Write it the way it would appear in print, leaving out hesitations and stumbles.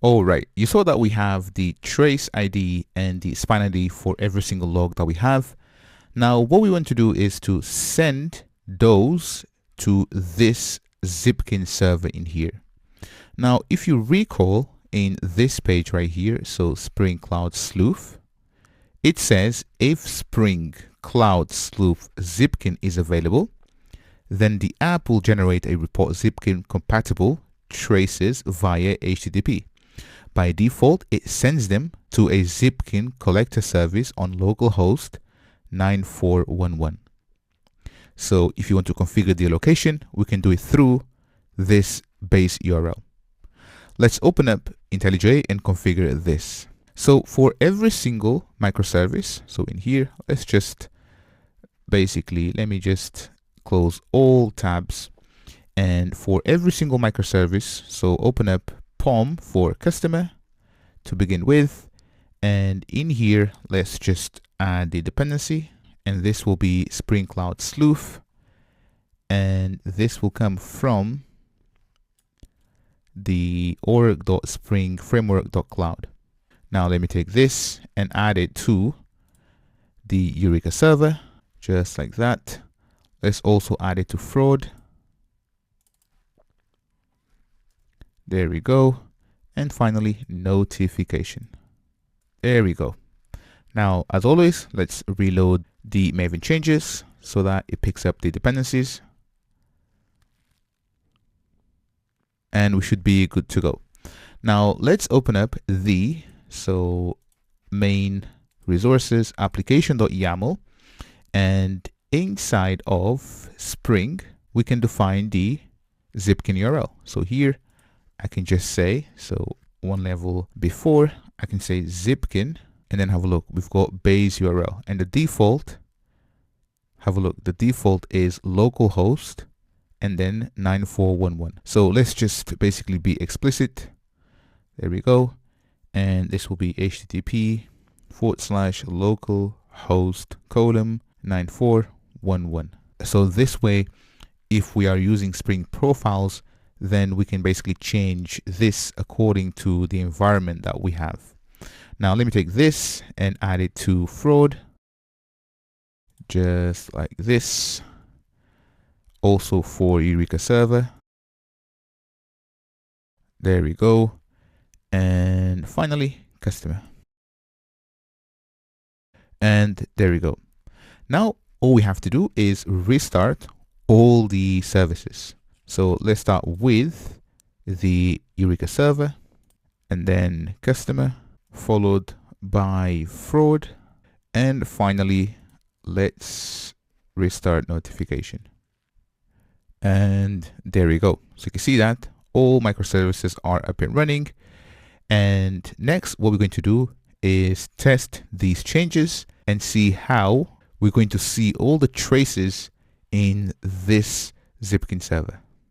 All right, you saw that we have the trace ID and the span ID for every single log that we have. Now, what we want to do is to send those to this Zipkin server in here. Now, if you recall in this page right here, so Spring Cloud Sleuth, it says if Spring Cloud Sleuth Zipkin is available, then the app will generate a report Zipkin compatible traces via HTTP. By default, it sends them to a Zipkin collector service on localhost 9411. So if you want to configure the location, we can do it through this base URL. Let's open up IntelliJ and configure this. So for every single microservice, so in here, let's just basically, let me just close all tabs. And for every single microservice, so open up POM for customer to begin with. And in here, let's just add the dependency. And this will be Spring Cloud Sleuth. And this will come from the org.springframework.cloud. Now let me take this and add it to the Eureka server, just like that. Let's also add it to fraud. There we go. And finally, notification. There we go. Now, as always, let's reload the Maven changes so that it picks up the dependencies. And we should be good to go. Now, let's open up the main resources application.yaml, and inside of Spring, we can define the Zipkin URL. So here, I can just say, so one level before, I can say Zipkin, and then have a look. We've got base URL, and the default, have a look, the default is localhost and then 9411. So let's just basically be explicit. There we go. And this will be http://localhost:9411. So this way, if we are using Spring profiles, then we can basically change this according to the environment that we have. Now let me take this and add it to fraud, just like this. Also for Eureka server. There we go. And finally, customer. And there we go. Now all we have to do is restart all the services. So let's start with the Eureka server and then customer, followed by fraud. And finally, let's restart notification. And there we go. So you can see that all microservices are up and running. And next, what we're going to do is test these changes and see how we're going to see all the traces in this Zipkin server.